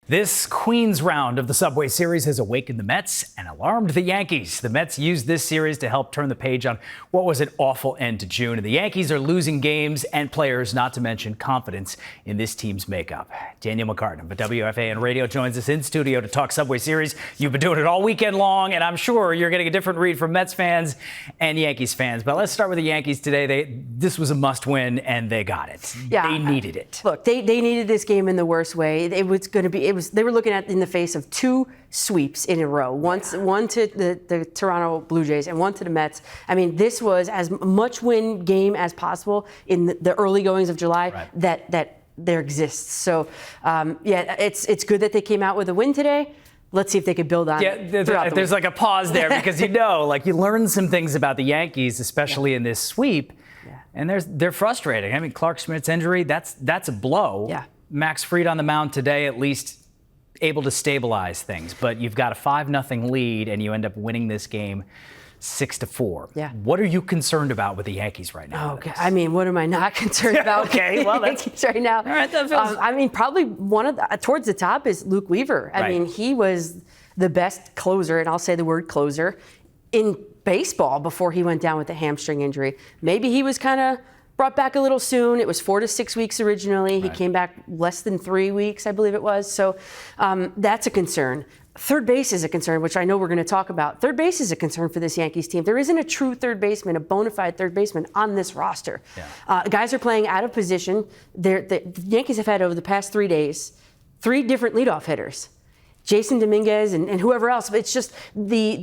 This Queens round of the Subway Series has awakened the Mets and alarmed the Yankees. The Mets used this series to help turn the page on what was an awful end to June. And the Yankees are losing games and players, not to mention confidence in this team's makeup. Danielle McCartan of WFAN Radio joins us in studio to talk Subway Series. You've been doing it all weekend long, and I'm sure you're getting a different read from Mets fans and Yankees fans. But let's start with the Yankees today. This was a must-win, and they got it. Yeah, they needed it. Look, they needed this game in the worst way. It was going to be. They were looking at in the face of two sweeps in a row. One to the Toronto Blue Jays and one to the Mets. I mean, this was as much win game as possible in the early goings of July that there exists. So, it's good that they came out with a win today. Let's see if they could build on it. There's like a pause there because you learn some things about the Yankees, especially in this sweep, and they're frustrating. I mean, Clark Schmidt's injury, that's a blow. Yeah. Max Fried on the mound today, at least able to stabilize things, but you've got a 5-0 lead and you end up winning this game 6-4. Yeah. What are you concerned about with the Yankees right now? Okay. I mean, what am I not concerned about? Okay. Well, that's Yankees right now. All right. That feels... I mean, probably one of towards the top is Luke Weaver. I mean, he was the best closer, and I'll say the word closer, in baseball before he went down with a hamstring injury. Maybe he was kind of brought back a little soon. It was 4 to 6 weeks originally. He came back less than 3 weeks, I believe it was. So that's a concern. Third base is a concern, which I know we're going to talk about. Third base is a concern for this Yankees team. There isn't a true third baseman, a bona fide third baseman on this roster. Yeah. Guys are playing out of position. The Yankees have had over the past 3 days 3 different leadoff hitters. Jason Dominguez and whoever else. But it's just the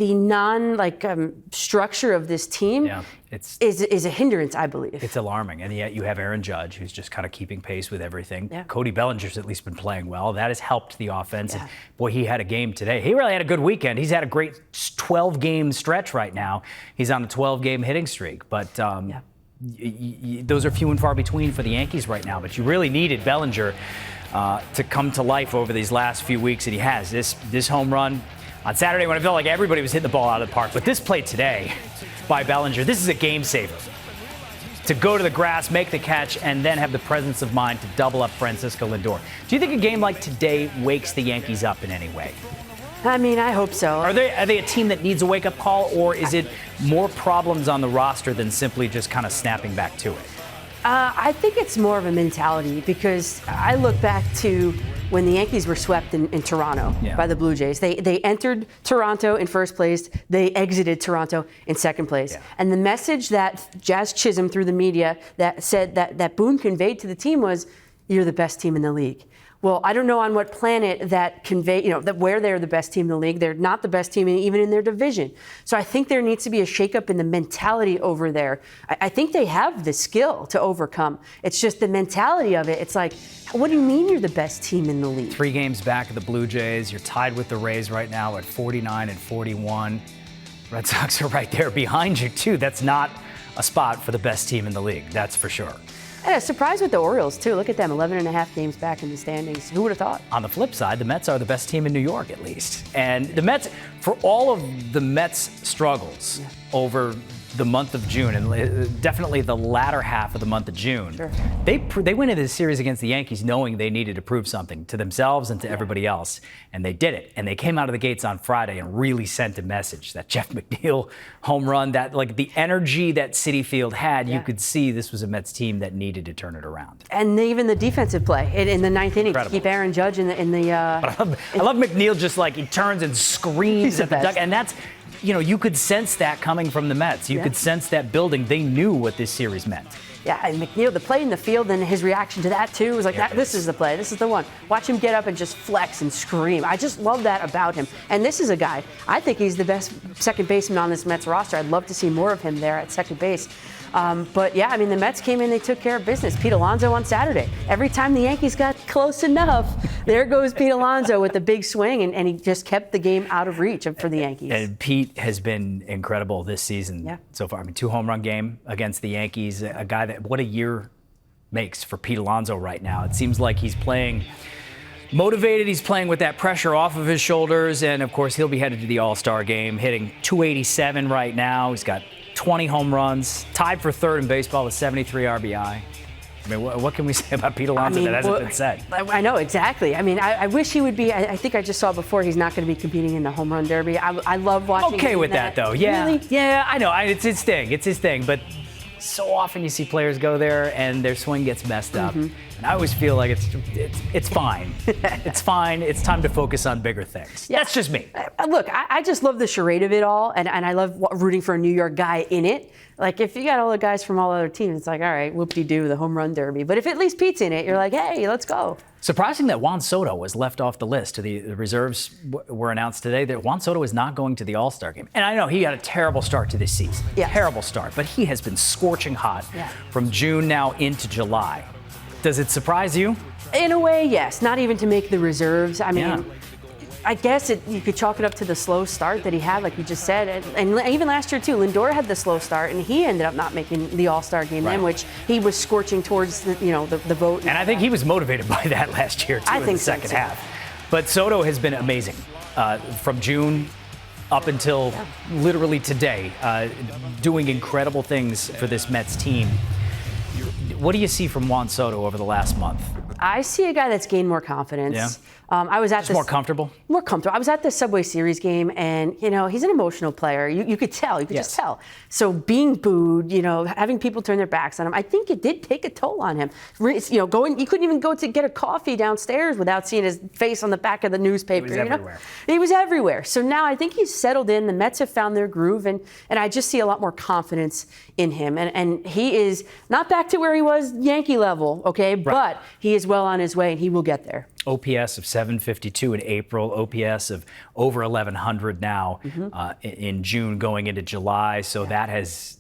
structure of this team is a hindrance, I believe. It's alarming. And yet you have Aaron Judge, who's just kind of keeping pace with everything. Yeah. Cody Bellinger's at least been playing well. That has helped the offense. Yeah. And boy, he had a game today. He really had a good weekend. He's had a great 12-game stretch right now. He's on a 12-game hitting streak. But those are few and far between for the Yankees right now. But you really needed Bellinger to come to life over these last few weeks, and he has. This home run on Saturday when I felt like everybody was hitting the ball out of the park, but this play today by Bellinger, this is a game saver. To go to the grass, make the catch, and then have the presence of mind to double up Francisco Lindor. Do you think a game like today wakes the Yankees up in any way? I mean, I hope so. Are they a team that needs a wake-up call, or is it more problems on the roster than simply just kind of snapping back to it? I think it's more of a mentality because I look back to when the Yankees were swept in Toronto by the Blue Jays. They entered Toronto in first place. They exited Toronto in second place. Yeah. And the message that Jazz Chisholm through the media that said that Boone conveyed to the team was, you're the best team in the league. Well, I don't know on what planet that that where they're the best team in the league. They're not the best team even in their division. So I think there needs to be a shakeup in the mentality over there. I think they have the skill to overcome. It's just the mentality of it. It's like, what do you mean you're the best team in the league? 3 games back of the Blue Jays. You're tied with the Rays right now at 49 and 41. Red Sox are right there behind you, too. That's not a spot for the best team in the league. That's for sure. Yeah, surprise with the Orioles, too. Look at them, 11 and a half games back in the standings. Who would have thought? On the flip side, the Mets are the best team in New York, at least. And the Mets, for all of the Mets' struggles over the month of June, and definitely the latter half of the month of June, they went into this series against the Yankees knowing they needed to prove something to themselves and to everybody else, and they did it. And they came out of the gates on Friday and really sent a message. That Jeff McNeil home run, that the energy that Citi Field had, you could see this was a Mets team that needed to turn it around. And even the defensive play in the 9th inning to keep Aaron Judge in the. But I love McNeil just he turns and screams at the duck, and that's. You could sense that coming from the Mets. You could sense that building. They knew what this series meant. Yeah, and McNeil, the play in the field and his reaction to that, too, was like, this is the play. This is the one. Watch him get up and just flex and scream. I just love that about him. And this is a guy, I think he's the best second baseman on this Mets roster. I'd love to see more of him there at second base. But, yeah, I mean, the Mets came in, they took care of business. Pete Alonso on Saturday. Every time the Yankees got close enough, there goes Pete Alonso with the big swing, and he just kept the game out of reach for the Yankees. And Pete has been incredible this season so far. I mean, 2-home-run game against the Yankees, a guy that what a year makes for Pete Alonso right now. It seems like he's playing motivated. He's playing with that pressure off of his shoulders, and, of course, he'll be headed to the All-Star game, hitting .287 right now. He's got 20 home runs, tied for third in baseball with 73 RBI. I mean, what can we say about Pete Alonso that hasn't been said? I know, exactly. I mean, I wish he would be. I think I just saw before he's not going to be competing in the home run derby. I love watching. Okay with that, though. Yeah. Really? Yeah, I know. It's his thing. It's his thing. But so often you see players go there and their swing gets messed up. And I always feel like it's fine. It's fine. It's time to focus on bigger things. Yeah. That's just me. Look, I just love the charade of it all, and I love rooting for a New York guy in it. Like, if you got all the guys from all other teams, it's like, all right, whoop-de-doo, the home run derby. But if at least Pete's in it, you're like, hey, let's go. Surprising that Juan Soto was left off the list. The reserves were announced today that Juan Soto is not going to the All-Star game. And I know he got a terrible start to this season. Yeah. Terrible start. But he has been scorching hot from June now into July. Does it surprise you? In a way, yes. Not even to make the reserves. I mean, I guess you could chalk it up to the slow start that he had, like you just said. And even last year, too, Lindor had the slow start, and he ended up not making the All-Star game then, which he was scorching towards the vote. And I think he was motivated by that last year, too, in the second half. But Soto has been amazing from June up until literally today, doing incredible things for this Mets team. What do you see from Juan Soto over the last month? I see a guy that's gained more confidence. Yeah. I was at Just more comfortable? More comfortable. I was at the Subway Series game, and, he's an emotional player. You could tell. You could just tell. So being booed, having people turn their backs on him, I think it did take a toll on him. You couldn't even go to get a coffee downstairs without seeing his face on the back of the newspaper. He was everywhere. He was everywhere. So now I think he's settled in. The Mets have found their groove, and I just see a lot more confidence in him. And he is not back to where he was Yankee level, okay? Right. But he is well on his way, and he will get there. OPS of 752 in April, OPS of over 1,100 now in June going into July. So that's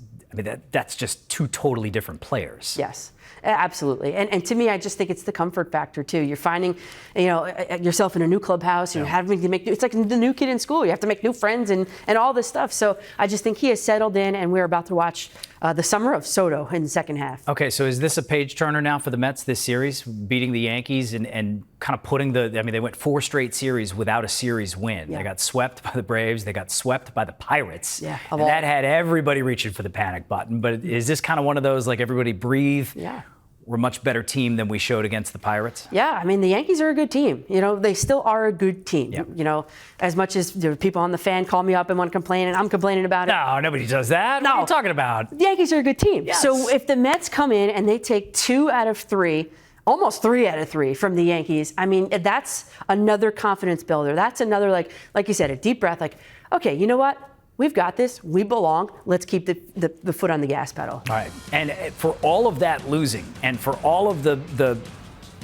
just two totally different players. Yes. Absolutely. And to me, I just think it's the comfort factor, too. You're finding, yourself in a new clubhouse. You're having to it's like the new kid in school. You have to make new friends and all this stuff. So I just think he has settled in, and we're about to watch the summer of Soto in the second half. Okay, so is this a page turner now for the Mets this series, beating the Yankees and kind of putting they went 4 straight series without a series win. Yeah. They got swept by the Braves. They got swept by the Pirates. Yeah, and that had everybody reaching for the panic button. But is this kind of one of those, like, everybody breathe? Yeah. We're a much better team than we showed against the Pirates? Yeah, I mean, the Yankees are a good team. They still are a good team. Yep. As much as people on the fan call me up and want to complain, and I'm complaining about it. No, nobody does that. No. What are you talking about? The Yankees are a good team. Yes. So if the Mets come in and they take 2 out of 3, almost 3 out of 3 from the Yankees, I mean, that's another confidence builder. That's another, like you said, a deep breath. Like, okay, you know what? We've got this. We belong. Let's keep the foot on the gas pedal. All right. And for all of that losing, and for all of the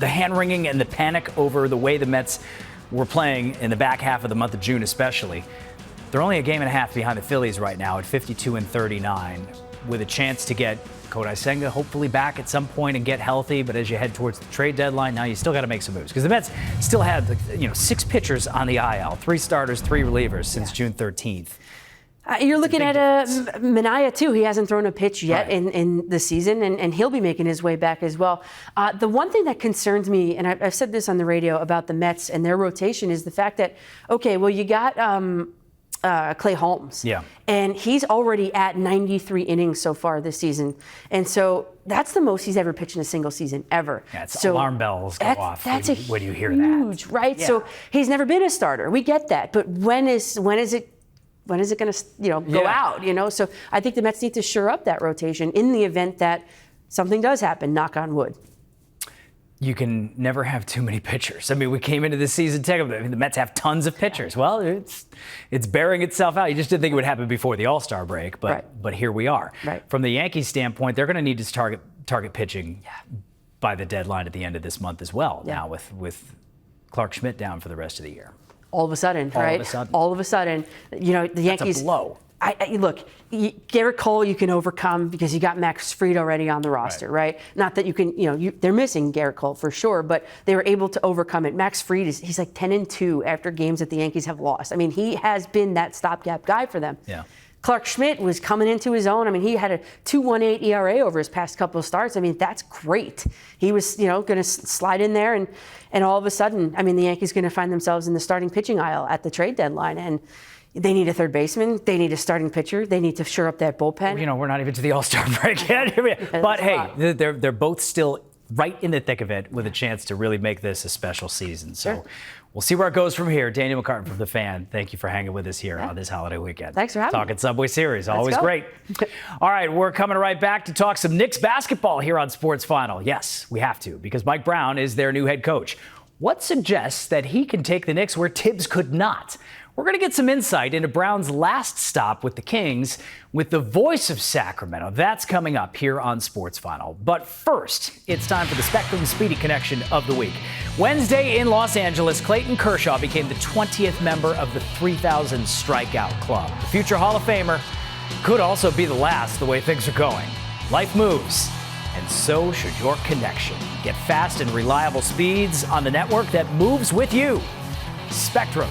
hand-wringing and the panic over the way the Mets were playing in the back half of the month of June especially, they're only a game and a half behind the Phillies right now at 52-39, with a chance to get Kodai Senga hopefully back at some point and get healthy. But as you head towards the trade deadline, now you still got to make some moves, because the Mets still had 6 pitchers on the IL, 3 starters, 3 relievers since June 13th. You're looking at Minaya, too. He hasn't thrown a pitch yet in the season, and he'll be making his way back as well. The one thing that concerns me, and I've said this on the radio about the Mets and their rotation, is the fact that, okay, well, you got Clay Holmes. Yeah. And he's already at 93 innings so far this season. And so that's the most he's ever pitched in a single season ever. Yeah, alarm bells go off when you hear that. Huge, right? Yeah. So he's never been a starter. We get that. But when is it going to go out? So I think the Mets need to shore up that rotation in the event that something does happen, knock on wood. You can never have too many pitchers. I mean, we came into this season, the Mets have tons of pitchers. Well, it's bearing itself out. You just didn't think it would happen before the All-Star break, but here we are. Right. From the Yankees standpoint, they're going to need to target pitching by the deadline at the end of this month as well. Now with Clark Schmidt down for the rest of the year. All of a sudden, right? All of a sudden, the Yankees. That's a blow. Look, Garrett Cole you can overcome because you got Max Fried already on the roster, right? Not that you can, they're missing Garrett Cole for sure, but they were able to overcome it. Max Fried he's like 10-2 after games that the Yankees have lost. I mean, he has been that stopgap guy for them. Yeah. Clark Schmidt was coming into his own. I mean, he had a 2.18 ERA over his past couple of starts. I mean, that's great. He was, going to slide in there, and all of a sudden, I mean, the Yankees going to find themselves in the starting pitching aisle at the trade deadline. And They need a third baseman. They need a starting pitcher. They need to shore up that bullpen. You know, we're not even to the All-Star break yet. But hey, they're both still right in the thick of it with a chance to really make this a special season. So we'll see where it goes from here. Danielle McCartan from The Fan, thank you for hanging with us here on this holiday weekend. Thanks for having me. Talking Subway Series, always go. great. All right, we're coming right back to talk some Knicks basketball here on Sports Final. Yes, we have to, because Mike Brown is their new head coach. What suggests that he can take the Knicks where Tibbs could not? We're going to get some insight into Brown's last stop with the Kings with the voice of Sacramento. That's coming up here on Sports Final. But first, it's time for the Spectrum Speedy Connection of the week. Wednesday in Los Angeles, Clayton Kershaw became the 20th member of the 3,000 Strikeout Club. The future Hall of Famer could also be the last the way things are going. Life moves, and so should your connection. Get fast and reliable speeds on the network that moves with you. Spectrum.